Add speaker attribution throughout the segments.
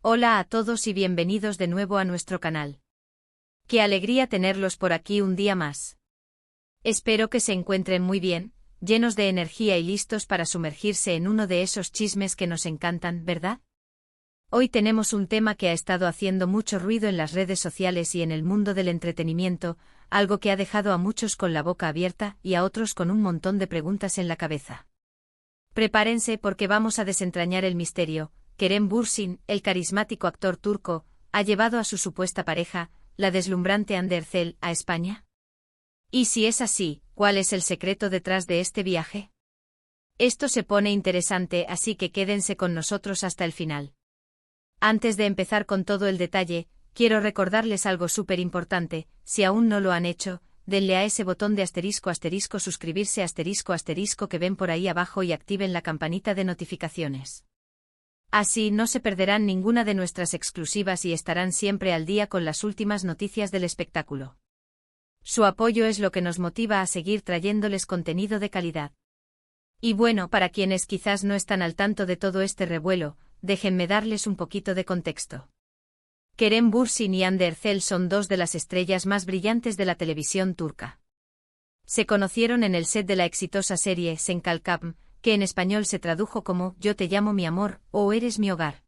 Speaker 1: Hola a todos y bienvenidos de nuevo a nuestro canal. Qué alegría tenerlos por aquí un día más. Espero que se encuentren muy bien, llenos de energía y listos para sumergirse en uno de esos chismes que nos encantan, ¿verdad? Hoy tenemos un tema que ha estado haciendo mucho ruido en las redes sociales y en el mundo del entretenimiento, algo que ha dejado a muchos con la boca abierta y a otros con un montón de preguntas en la cabeza. Prepárense porque vamos a desentrañar el misterio. Kerem Bürsin, el carismático actor turco, ha llevado a su supuesta pareja, la deslumbrante Hande Erçel, a España. Y si es así, ¿cuál es el secreto detrás de este viaje? Esto se pone interesante, así que quédense con nosotros hasta el final. Antes de empezar con todo el detalle, quiero recordarles algo súper importante. Si aún no lo han hecho, denle a ese botón de ** suscribirse ** que ven por ahí abajo y activen la campanita de notificaciones. Así no se perderán ninguna de nuestras exclusivas y estarán siempre al día con las últimas noticias del espectáculo. Su apoyo es lo que nos motiva a seguir trayéndoles contenido de calidad. Y bueno, para quienes quizás no están al tanto de todo este revuelo, déjenme darles un poquito de contexto. Kerem Bürsin y Hande Erçel son dos de las estrellas más brillantes de la televisión turca. Se conocieron en el set de la exitosa serie Sen Kalkam, que en español se tradujo como Yo te llamo mi amor, o Eres mi hogar.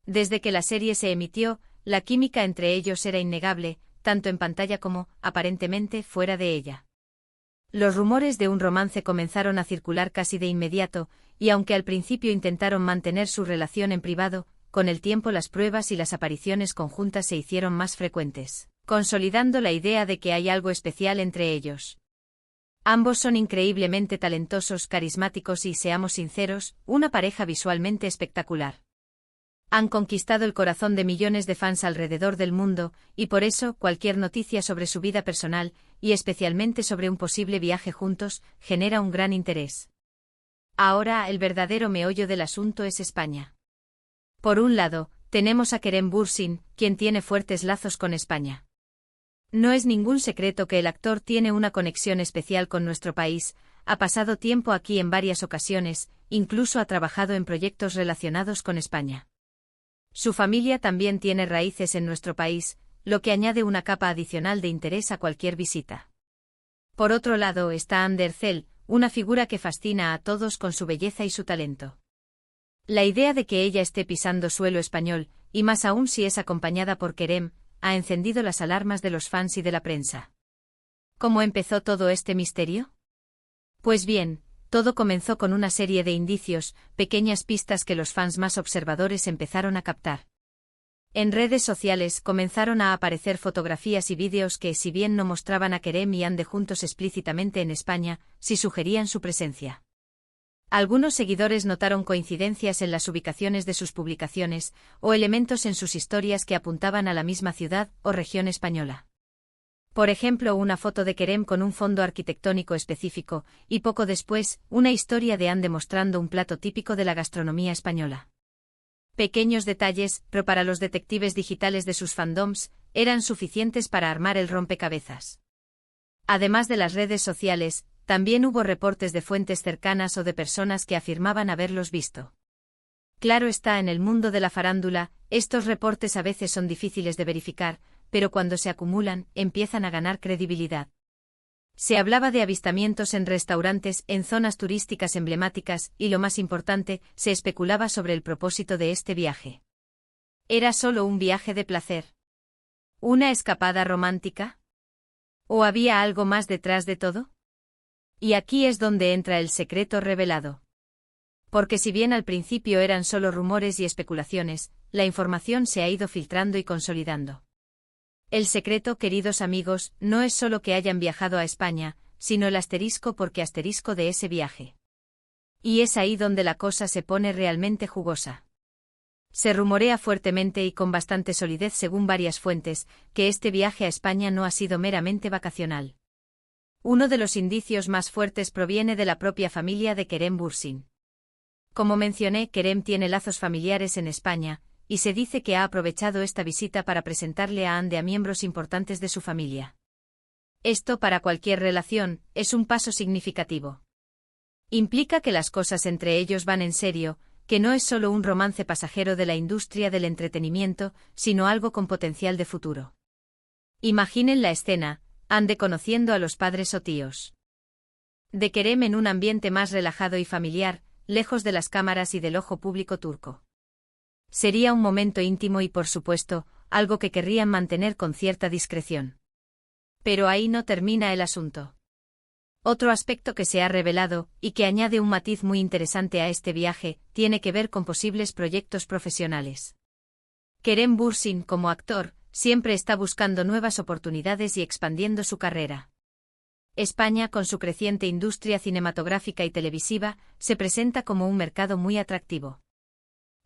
Speaker 1: Desde que la serie se emitió, la química entre ellos era innegable, tanto en pantalla como, aparentemente, fuera de ella. Los rumores de un romance comenzaron a circular casi de inmediato, y aunque al principio intentaron mantener su relación en privado, con el tiempo las pruebas y las apariciones conjuntas se hicieron más frecuentes, consolidando la idea de que hay algo especial entre ellos. Ambos son increíblemente talentosos, carismáticos y, seamos sinceros, una pareja visualmente espectacular. Han conquistado el corazón de millones de fans alrededor del mundo, y por eso, cualquier noticia sobre su vida personal, y especialmente sobre un posible viaje juntos, genera un gran interés. Ahora, el verdadero meollo del asunto es España. Por un lado, tenemos a Kerem Bürsin, quien tiene fuertes lazos con España. No es ningún secreto que el actor tiene una conexión especial con nuestro país, ha pasado tiempo aquí en varias ocasiones, incluso ha trabajado en proyectos relacionados con España. Su familia también tiene raíces en nuestro país, lo que añade una capa adicional de interés a cualquier visita. Por otro lado está Hande Erçel, una figura que fascina a todos con su belleza y su talento. La idea de que ella esté pisando suelo español, y más aún si es acompañada por Kerem, ha encendido las alarmas de los fans y de la prensa. ¿Cómo empezó todo este misterio? Pues bien, todo comenzó con una serie de indicios, pequeñas pistas que los fans más observadores empezaron a captar. En redes sociales comenzaron a aparecer fotografías y vídeos que, si bien no mostraban a Kerem y Hande juntos explícitamente en España, sí sugerían su presencia. Algunos seguidores notaron coincidencias en las ubicaciones de sus publicaciones, o elementos en sus historias que apuntaban a la misma ciudad o región española. Por ejemplo, una foto de Kerem con un fondo arquitectónico específico, y poco después, una historia de Hande mostrando un plato típico de la gastronomía española. Pequeños detalles, pero para los detectives digitales de sus fandoms, eran suficientes para armar el rompecabezas. Además de las redes sociales, también hubo reportes de fuentes cercanas o de personas que afirmaban haberlos visto. Claro está, en el mundo de la farándula, estos reportes a veces son difíciles de verificar, pero cuando se acumulan, empiezan a ganar credibilidad. Se hablaba de avistamientos en restaurantes, en zonas turísticas emblemáticas, y lo más importante, se especulaba sobre el propósito de este viaje. ¿Era solo un viaje de placer? ¿Una escapada romántica? ¿O había algo más detrás de todo? Y aquí es donde entra el secreto revelado. Porque si bien al principio eran solo rumores y especulaciones, la información se ha ido filtrando y consolidando. El secreto, queridos amigos, no es solo que hayan viajado a España, sino el asterisco porque asterisco de ese viaje. Y es ahí donde la cosa se pone realmente jugosa. Se rumorea fuertemente y con bastante solidez según varias fuentes, que este viaje a España no ha sido meramente vacacional. Uno de los indicios más fuertes proviene de la propia familia de Kerem Bürsin. Como mencioné, Kerem tiene lazos familiares en España, y se dice que ha aprovechado esta visita para presentarle a Hande a miembros importantes de su familia. Esto, para cualquier relación, es un paso significativo. Implica que las cosas entre ellos van en serio, que no es solo un romance pasajero de la industria del entretenimiento, sino algo con potencial de futuro. Imaginen la escena, Ande conociendo a los padres o tíos de Kerem en un ambiente más relajado y familiar, lejos de las cámaras y del ojo público turco. Sería un momento íntimo y, por supuesto, algo que querrían mantener con cierta discreción. Pero ahí no termina el asunto. Otro aspecto que se ha revelado, y que añade un matiz muy interesante a este viaje, tiene que ver con posibles proyectos profesionales. Kerem Bürsin, como actor, siempre está buscando nuevas oportunidades y expandiendo su carrera. España, con su creciente industria cinematográfica y televisiva, se presenta como un mercado muy atractivo.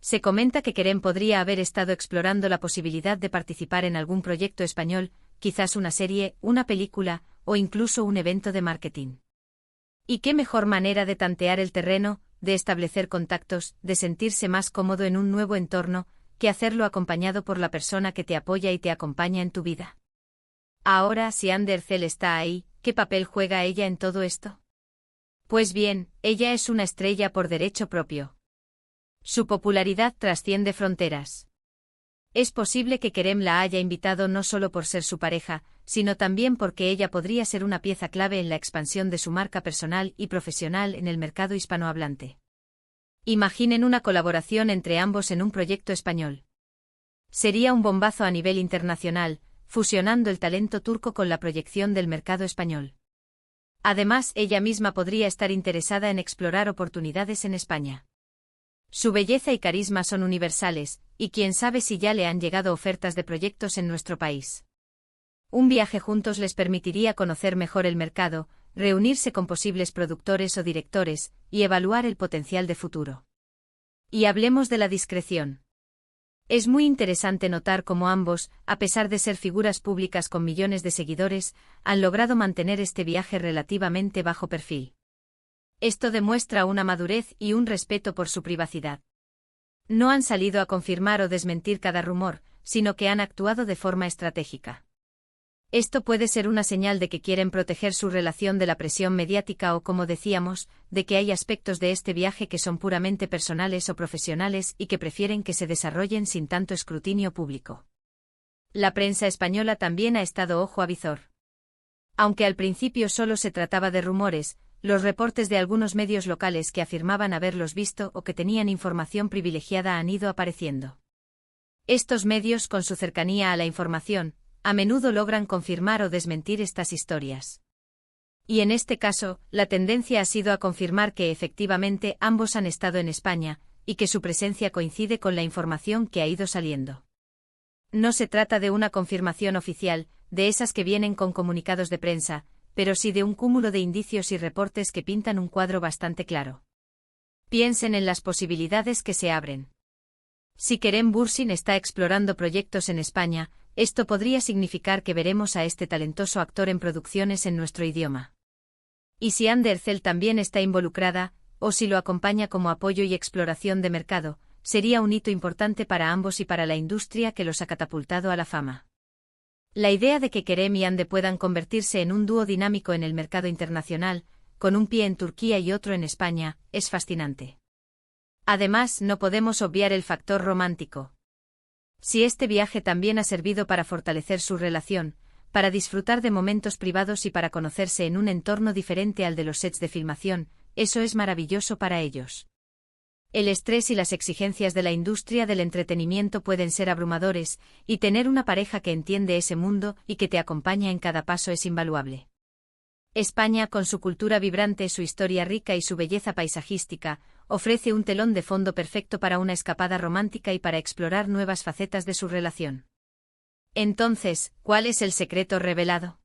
Speaker 1: Se comenta que Kerem podría haber estado explorando la posibilidad de participar en algún proyecto español, quizás una serie, una película, o incluso un evento de marketing. ¿Y qué mejor manera de tantear el terreno, de establecer contactos, de sentirse más cómodo en un nuevo entorno, que hacerlo acompañado por la persona que te apoya y te acompaña en tu vida? Ahora, si Hande Erçel está ahí, ¿qué papel juega ella en todo esto? Pues bien, ella es una estrella por derecho propio. Su popularidad trasciende fronteras. Es posible que Kerem la haya invitado no solo por ser su pareja, sino también porque ella podría ser una pieza clave en la expansión de su marca personal y profesional en el mercado hispanohablante. Imaginen una colaboración entre ambos en un proyecto español. Sería un bombazo a nivel internacional, fusionando el talento turco con la proyección del mercado español. Además, ella misma podría estar interesada en explorar oportunidades en España. Su belleza y carisma son universales, y quién sabe si ya le han llegado ofertas de proyectos en nuestro país. Un viaje juntos les permitiría conocer mejor el mercado, reunirse con posibles productores o directores, y evaluar el potencial de futuro. Y hablemos de la discreción. Es muy interesante notar cómo ambos, a pesar de ser figuras públicas con millones de seguidores, han logrado mantener este viaje relativamente bajo perfil. Esto demuestra una madurez y un respeto por su privacidad. No han salido a confirmar o desmentir cada rumor, sino que han actuado de forma estratégica. Esto puede ser una señal de que quieren proteger su relación de la presión mediática o, como decíamos, de que hay aspectos de este viaje que son puramente personales o profesionales y que prefieren que se desarrollen sin tanto escrutinio público. La prensa española también ha estado ojo a visor. Aunque al principio solo se trataba de rumores, los reportes de algunos medios locales que afirmaban haberlos visto o que tenían información privilegiada han ido apareciendo. Estos medios, con su cercanía a la información, a menudo logran confirmar o desmentir estas historias. Y en este caso, la tendencia ha sido a confirmar que efectivamente ambos han estado en España, y que su presencia coincide con la información que ha ido saliendo. No se trata de una confirmación oficial, de esas que vienen con comunicados de prensa, pero sí de un cúmulo de indicios y reportes que pintan un cuadro bastante claro. Piensen en las posibilidades que se abren. Si Kerem Bürsin está explorando proyectos en España, esto podría significar que veremos a este talentoso actor en producciones en nuestro idioma. Y si Hande Erçel también está involucrada, o si lo acompaña como apoyo y exploración de mercado, sería un hito importante para ambos y para la industria que los ha catapultado a la fama. La idea de que Kerem y Hande puedan convertirse en un dúo dinámico en el mercado internacional, con un pie en Turquía y otro en España, es fascinante. Además, no podemos obviar el factor romántico. Si este viaje también ha servido para fortalecer su relación, para disfrutar de momentos privados y para conocerse en un entorno diferente al de los sets de filmación, eso es maravilloso para ellos. El estrés y las exigencias de la industria del entretenimiento pueden ser abrumadores, y tener una pareja que entiende ese mundo y que te acompaña en cada paso es invaluable. España, con su cultura vibrante, su historia rica y su belleza paisajística, ofrece un telón de fondo perfecto para una escapada romántica y para explorar nuevas facetas de su relación. Entonces, ¿cuál es el secreto revelado?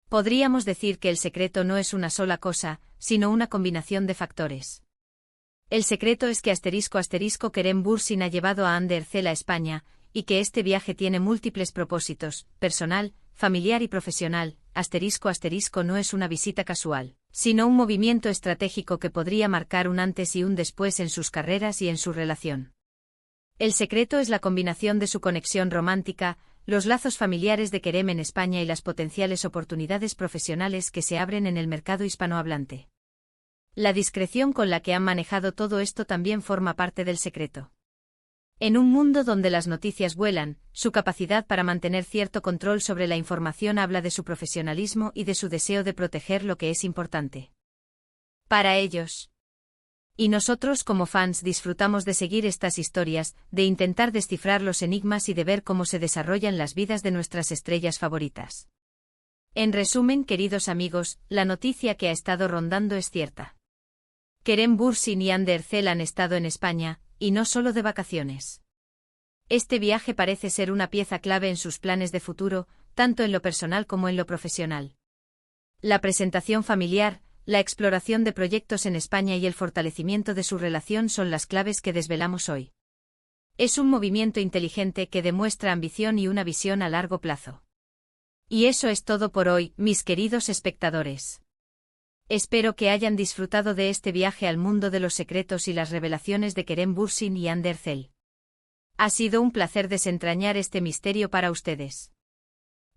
Speaker 1: Podríamos decir que el secreto no es una sola cosa, sino una combinación de factores. El secreto es que ** Kerem Bürsin ha llevado a Hande Erçel a España, y que este viaje tiene múltiples propósitos, personal, familiar y profesional, ** no es una visita casual, sino un movimiento estratégico que podría marcar un antes y un después en sus carreras y en su relación. El secreto es la combinación de su conexión romántica, los lazos familiares de Kerem en España y las potenciales oportunidades profesionales que se abren en el mercado hispanohablante. La discreción con la que han manejado todo esto también forma parte del secreto. En un mundo donde las noticias vuelan, su capacidad para mantener cierto control sobre la información habla de su profesionalismo y de su deseo de proteger lo que es importante para ellos. Y nosotros como fans disfrutamos de seguir estas historias, de intentar descifrar los enigmas y de ver cómo se desarrollan las vidas de nuestras estrellas favoritas. En resumen, queridos amigos, la noticia que ha estado rondando es cierta. Kerem Bürsin y Hande Erçel han estado en España, y no solo de vacaciones. Este viaje parece ser una pieza clave en sus planes de futuro, tanto en lo personal como en lo profesional. La presentación familiar, la exploración de proyectos en España y el fortalecimiento de su relación son las claves que desvelamos hoy. Es un movimiento inteligente que demuestra ambición y una visión a largo plazo. Y eso es todo por hoy, mis queridos espectadores. Espero que hayan disfrutado de este viaje al mundo de los secretos y las revelaciones de Kerem Bürsin y Hande Erçel. Ha sido un placer desentrañar este misterio para ustedes.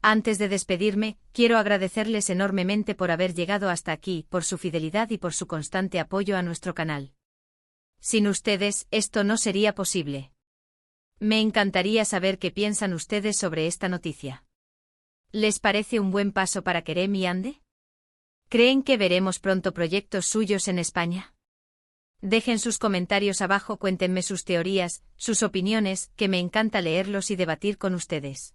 Speaker 1: Antes de despedirme, quiero agradecerles enormemente por haber llegado hasta aquí, por su fidelidad y por su constante apoyo a nuestro canal. Sin ustedes, esto no sería posible. Me encantaría saber qué piensan ustedes sobre esta noticia. ¿Les parece un buen paso para Kerem y Hande? ¿Creen que veremos pronto proyectos suyos en España? Dejen sus comentarios abajo, cuéntenme sus teorías, sus opiniones, que me encanta leerlos y debatir con ustedes.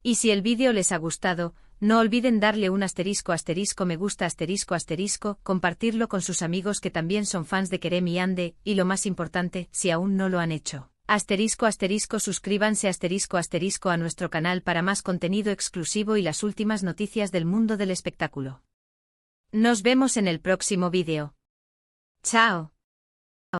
Speaker 1: Y si el vídeo les ha gustado, no olviden darle un **me gusta **, compartirlo con sus amigos que también son fans de Kerem y Hande, y lo más importante, si aún no lo han hecho, suscríbanse a nuestro canal para más contenido exclusivo y las últimas noticias del mundo del espectáculo. Nos vemos en el próximo vídeo. ¡Chao!